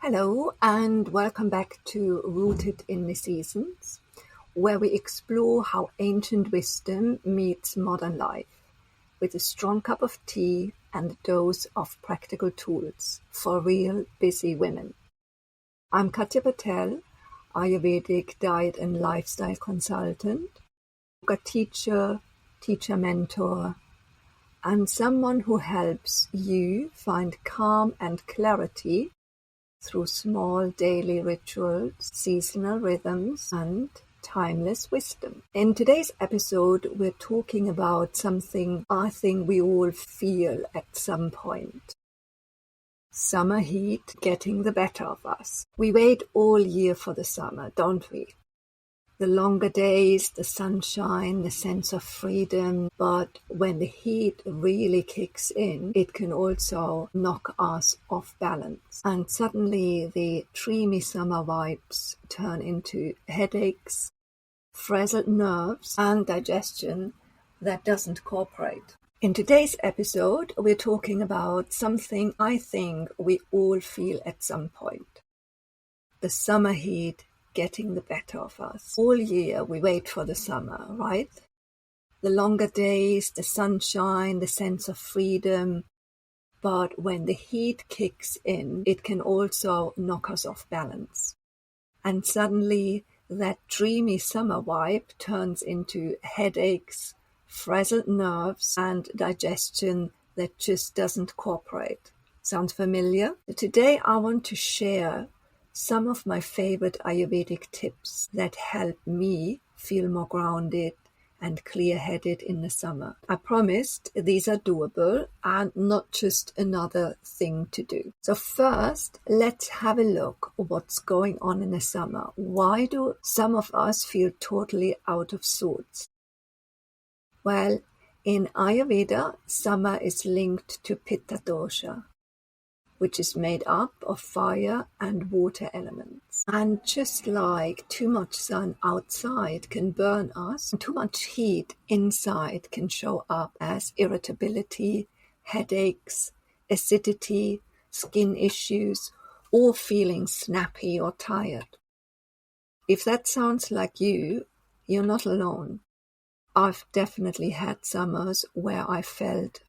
Hello and welcome back to Rooted in the Seasons, where we explore how ancient wisdom meets modern life with a strong cup of tea and a dose of practical tools for real busy women. I'm Katja Patel, Ayurvedic diet and lifestyle consultant, yoga teacher mentor, and someone who helps you find calm and clarity through small daily rituals, seasonal rhythms, and timeless wisdom. In today's episode, we're talking about something I think we all feel at some point. Summer heat getting the better of us. We wait all year for the summer, don't we? The longer days, the sunshine, the sense of freedom. But when the heat really kicks in, it can also knock us off balance. And suddenly the dreamy summer vibes turn into headaches, frazzled nerves, and digestion that doesn't cooperate. In today's episode, we're talking about something I think we all feel at some point. The summer heat getting the better of us. All year we wait for the summer, right? The longer days, the sunshine, the sense of freedom. But when the heat kicks in, it can also knock us off balance. And suddenly that dreamy summer vibe turns into headaches, frazzled nerves, and digestion that just doesn't cooperate. Sounds familiar? Today I want to share some of my favorite Ayurvedic tips that help me feel more grounded and clear-headed in the summer. I promised these are doable and not just another thing to do. So first, let's have a look at what's going on in the summer. Why do some of us feel totally out of sorts? Well, in Ayurveda, summer is linked to Pitta dosha, which is made up of fire and water elements. And just like too much sun outside can burn us, too much heat inside can show up as irritability, headaches, acidity, skin issues, or feeling snappy or tired. If that sounds like you're not alone. I've definitely had summers where I felt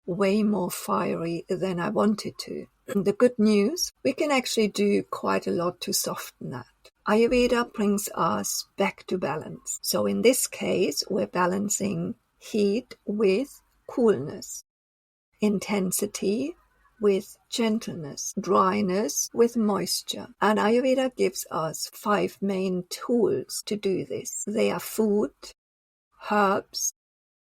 way more fiery than I wanted to. The good news, we can actually do quite a lot to soften that. Ayurveda brings us back to balance. So in this case, we're balancing heat with coolness, intensity with gentleness, dryness with moisture. And Ayurveda gives us 5 main tools to do this. They are food, herbs,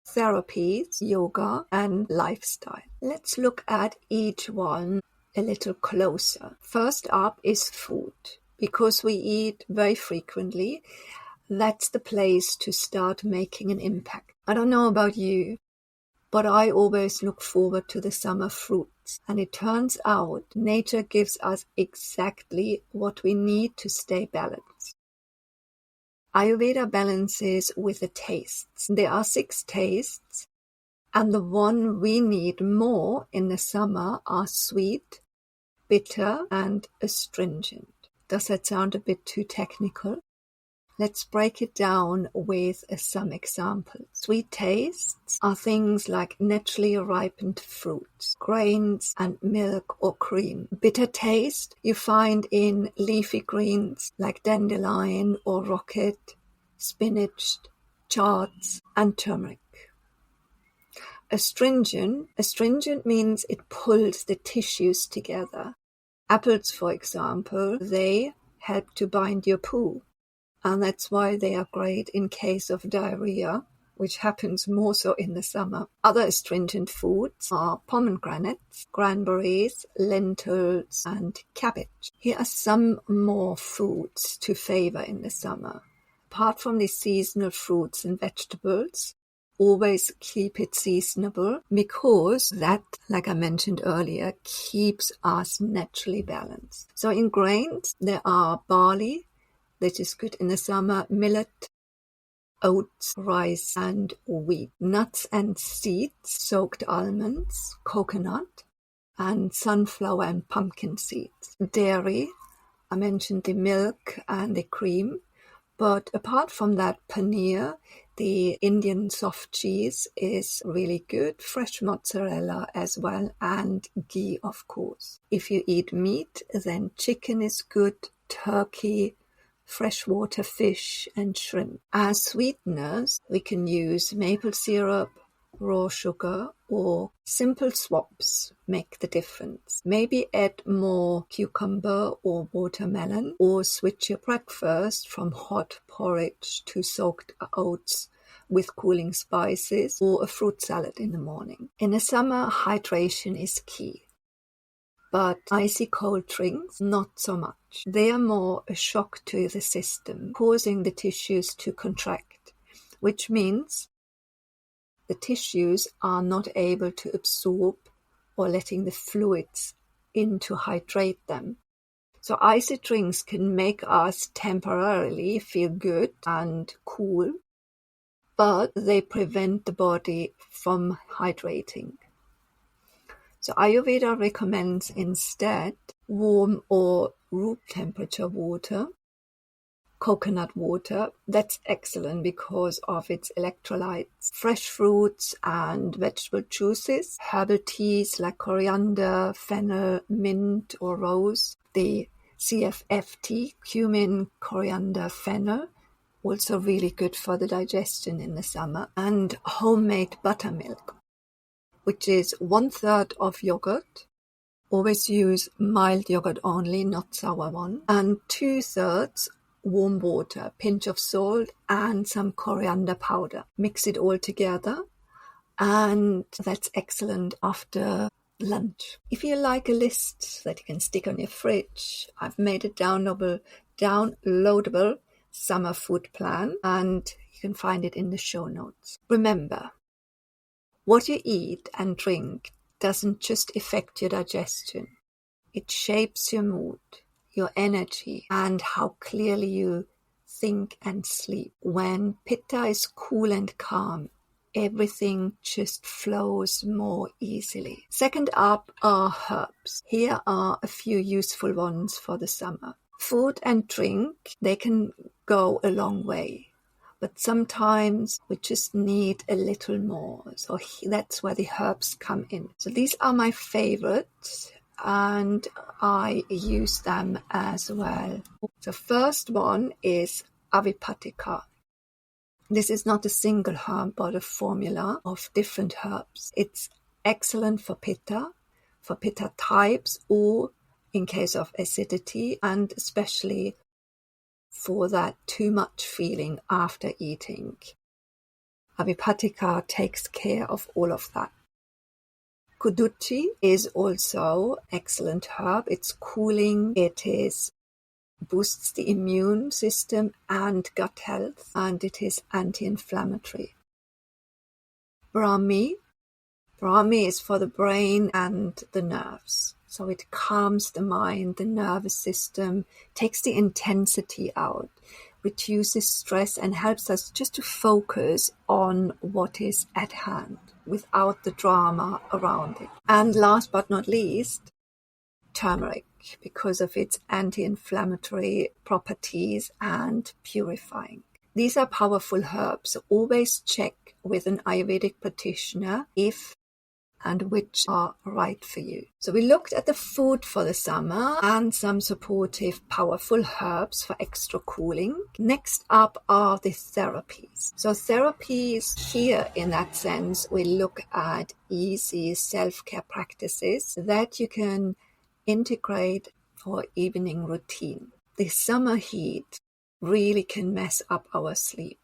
therapies, yoga, and lifestyle. Let's look at each one a little closer. First up is food. Because we eat very frequently, that's the place to start making an impact. I don't know about you, but I always look forward to the summer fruits. And it turns out nature gives us exactly what we need to stay balanced. Ayurveda balances with the tastes. There are 6 tastes, and the one we need more in the summer are sweet, bitter, and astringent. Does that sound a bit too technical? Let's break it down with some examples. Sweet tastes are things like naturally ripened fruits, grains, and milk or cream. Bitter taste you find in leafy greens like dandelion or rocket, spinach, chards, and turmeric. Astringent means it pulls the tissues together. Apples, for example, they help to bind your poo. And that's why they are great in case of diarrhea, which happens more so in the summer. Other astringent foods are pomegranates, cranberries, lentils, and cabbage. Here are some more foods to favor in the summer. Apart from the seasonal fruits and vegetables, always keep it seasonable because that, like I mentioned earlier, keeps us naturally balanced. So in grains, there are barley, that is good in the summer, millet, oats, rice, and wheat. Nuts and seeds, soaked almonds, coconut, and sunflower and pumpkin seeds. Dairy, I mentioned the milk and the cream, but apart from that, paneer, the Indian soft cheese, is really good. Fresh mozzarella as well, and ghee, of course. If you eat meat, then chicken is good, turkey, freshwater fish, and shrimp. As sweeteners, we can use maple syrup, raw sugar, or simple swaps make the difference. Maybe add more cucumber or watermelon, or switch your breakfast from hot porridge to soaked oats with cooling spices, or a fruit salad in the morning. In the summer, hydration is key. But icy cold drinks, not so much. They are more a shock to the system, causing the tissues to contract, which means the tissues are not able to absorb or letting the fluids in to hydrate them. So icy drinks can make us temporarily feel good and cool, but they prevent the body from hydrating. So Ayurveda recommends instead warm or room temperature water, coconut water. That's excellent because of its electrolytes. Fresh fruits and vegetable juices, herbal teas like coriander, fennel, mint or rose. The CFF tea, cumin, coriander, fennel, also really good for the digestion in the summer. And homemade buttermilk, which is 1/3 of yogurt. Always use mild yogurt only, not sour one. And 2/3 warm water, pinch of salt, and some coriander powder. Mix it all together, and that's excellent after lunch. If you like a list that you can stick on your fridge, I've made a downloadable summer food plan, and you can find it in the show notes. Remember, what you eat and drink doesn't just affect your digestion. It shapes your mood, your energy, and how clearly you think and sleep. When Pitta is cool and calm, everything just flows more easily. Second up are herbs. Here are a few useful ones for the summer. Food and drink, they can go a long way, but sometimes we just need a little more. So that's where the herbs come in. So these are my favorites, and I use them as well. The first one is Avipatikar. This is not a single herb, but a formula of different herbs. It's excellent for pitta types, or in case of acidity, and especially for that too much feeling after eating. Avipatikar takes care of all of that. Guduchi is also excellent herb. It's cooling, boosts the immune system and gut health, and it is anti-inflammatory. Brahmi is for the brain and the nerves. So it calms the mind, the nervous system, takes the intensity out, reduces stress, and helps us just to focus on what is at hand without the drama around it. And last but not least, turmeric, because of its anti-inflammatory properties and purifying. These are powerful herbs. So always check with an Ayurvedic practitioner if and which are right for you. So we looked at the food for the summer and some supportive, powerful herbs for extra cooling. Next up are the therapies. So therapies here, in that sense, we look at easy self-care practices that you can integrate for evening routine. The summer heat really can mess up our sleep.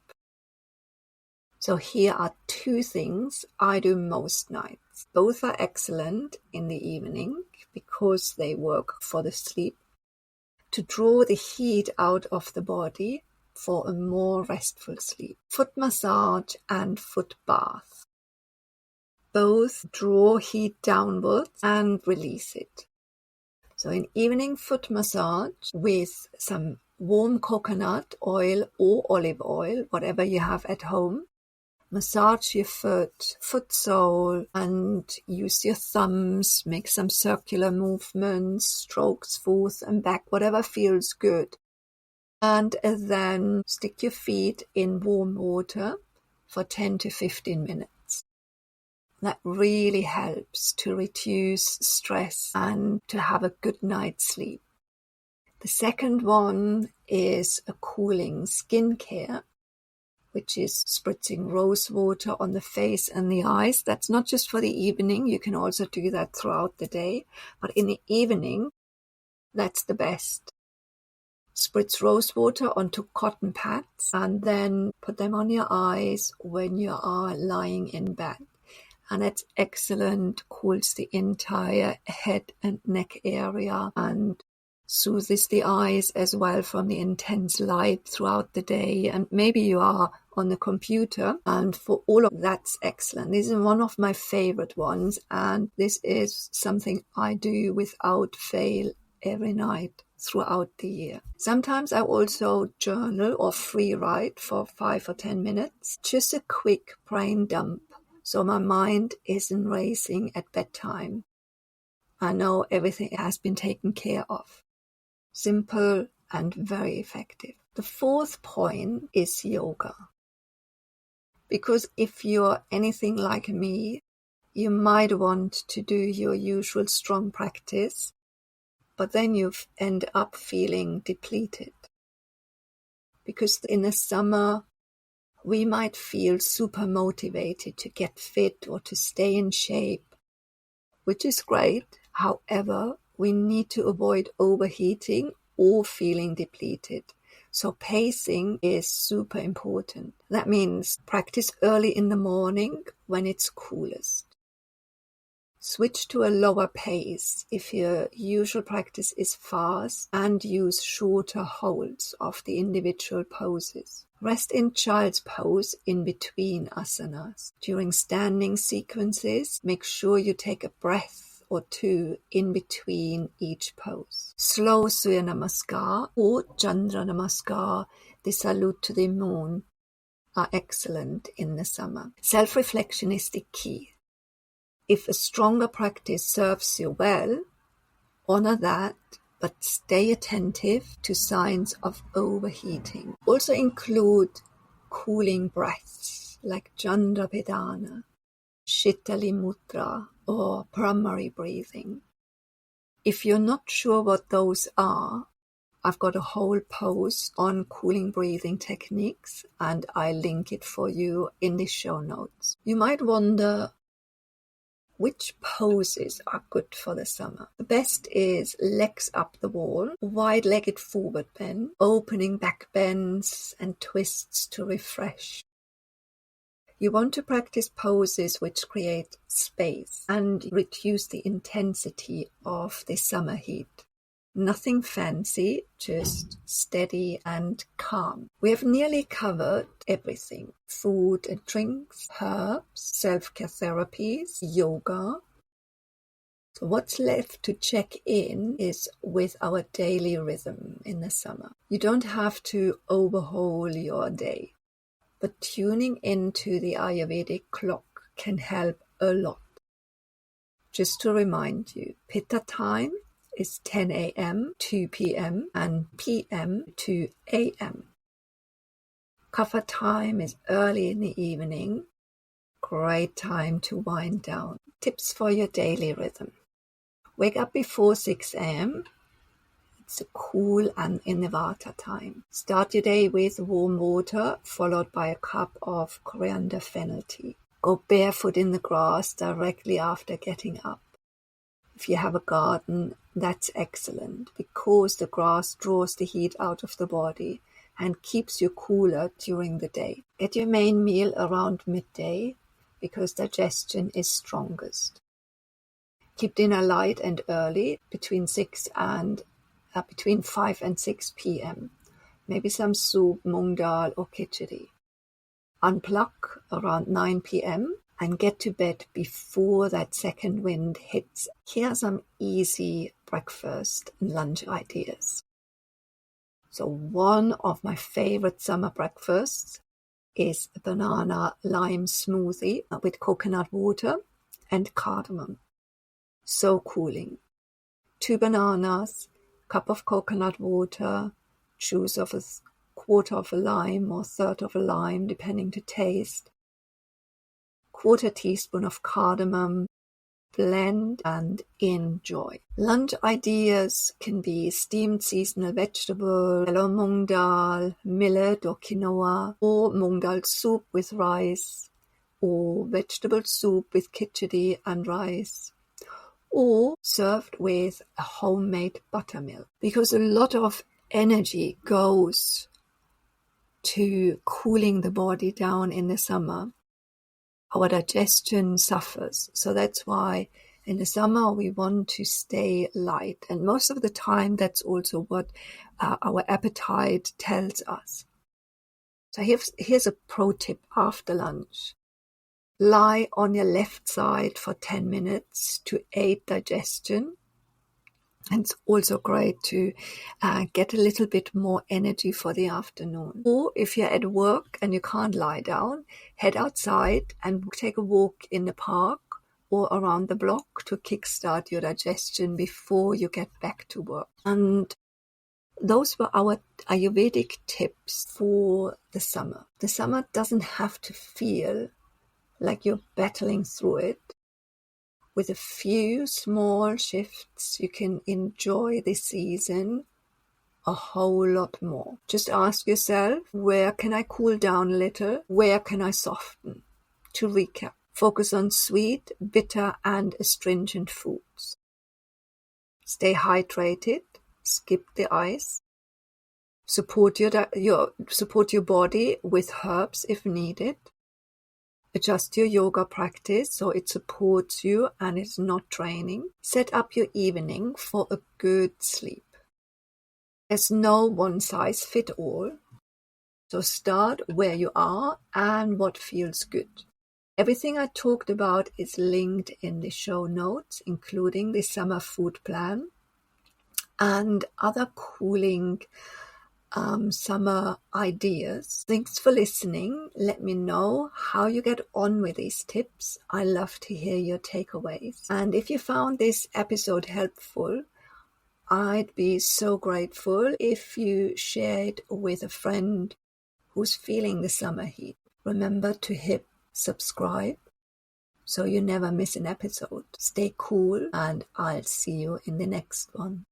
So here are two things I do most nights. Both are excellent in the evening because they work for the sleep, to draw the heat out of the body for a more restful sleep. Foot massage and foot bath. Both draw heat downwards and release it. So an evening foot massage with some warm coconut oil or olive oil, whatever you have at home, Massage your foot sole, and use your thumbs, make some circular movements, strokes forth and back, whatever feels good. And then stick your feet in warm water for 10 to 15 minutes. That really helps to reduce stress and to have a good night's sleep. The second one is a cooling skincare, which is spritzing rose water on the face and the eyes. That's not just for the evening. You can also do that throughout the day. But in the evening, that's the best. Spritz rose water onto cotton pads and then put them on your eyes when you are lying in bed. And it's excellent, cools the entire head and neck area and soothes the eyes as well from the intense light throughout the day. And maybe you are on the computer, and for all of that's excellent. This is one of my favorite ones, and this is something I do without fail every night throughout the year. Sometimes I also journal or free write for 5 or 10 minutes, just a quick brain dump, so my mind isn't racing at bedtime. I know everything has been taken care of. Simple and very effective. The fourth point is yoga. Because if you're anything like me, you might want to do your usual strong practice, but then you end up feeling depleted. Because in the summer, we might feel super motivated to get fit or to stay in shape, which is great. However, we need to avoid overheating or feeling depleted. So pacing is super important. That means practice early in the morning when it's coolest. Switch to a lower pace if your usual practice is fast, and use shorter holds of the individual poses. Rest in child's pose in between asanas. During standing sequences, make sure you take a breath or two in between each pose. Slow Surya Namaskar or Chandra Namaskar, the salute to the moon, are excellent in the summer. Self-reflection is the key. If a stronger practice serves you well, honor that, but stay attentive to signs of overheating. Also include cooling breaths like Chandra Vedana, Shitali Mudra, or primary breathing. If you're not sure what those are, I've got a whole post on cooling breathing techniques, and I link it for you in the show notes. You might wonder which poses are good for the summer. The best is legs up the wall, wide-legged forward bend, opening back bends and twists to refresh. You want to practice poses which create space and reduce the intensity of the summer heat. Nothing fancy, just steady and calm. We have nearly covered everything. Food and drinks, herbs, self-care therapies, yoga. So what's left to check in is with our daily rhythm in the summer. You don't have to overhaul your day, but tuning into the Ayurvedic clock can help a lot. Just to remind you, Pitta time is 10 a.m. to p.m. and p.m. to a.m. Kapha time is early in the evening. Great time to wind down. Tips for your daily rhythm. Wake up before 6 a.m. It's a cool and in the Vata time. Start your day with warm water, followed by a cup of coriander fennel tea. Go barefoot in the grass directly after getting up. If you have a garden, that's excellent because the grass draws the heat out of the body and keeps you cooler during the day. Get your main meal around midday because digestion is strongest. Keep dinner light and early between 5 and 6 p.m. Maybe some soup, moong dal or khichdi. Unplug around 9 p.m. and get to bed before that second wind hits. Here are some easy breakfast and lunch ideas. So one of my favorite summer breakfasts is a banana lime smoothie with coconut water and cardamom. So cooling. 2 bananas, cup of coconut water, juice of a quarter of a lime or third of a lime, depending to taste, quarter teaspoon of cardamom, blend and enjoy. Lunch ideas can be steamed seasonal vegetable, yellow mung dal, millet or quinoa, or mung dal soup with rice, or vegetable soup with khichdi and rice, or served with a homemade buttermilk. Because a lot of energy goes to cooling the body down in the summer. Our digestion suffers. So that's why in the summer we want to stay light. And most of the time that's also what our appetite tells us. So here's a pro tip after lunch. Lie on your left side for 10 minutes to aid digestion. And it's also great to get a little bit more energy for the afternoon. Or if you're at work and you can't lie down, head outside and take a walk in the park or around the block to kickstart your digestion before you get back to work. And those were our Ayurvedic tips for the summer. The summer doesn't have to feel like you're battling through it. With a few small shifts, you can enjoy the season a whole lot more. Just ask yourself, where can I cool down a little? Where can I soften? To recap, focus on sweet, bitter, and astringent foods. Stay hydrated. Skip the ice. Support your body with herbs if needed. Adjust your yoga practice so it supports you and is not draining. Set up your evening for a good sleep. There's no one size fit all. So start where you are and what feels good. Everything I talked about is linked in the show notes, including the summer food plan and other cooling summer ideas. Thanks for listening. Let me know how you get on with these tips. I love to hear your takeaways. And if you found this episode helpful, I'd be so grateful if you share it with a friend who's feeling the summer heat. Remember to hit subscribe so you never miss an episode. Stay cool and I'll see you in the next one.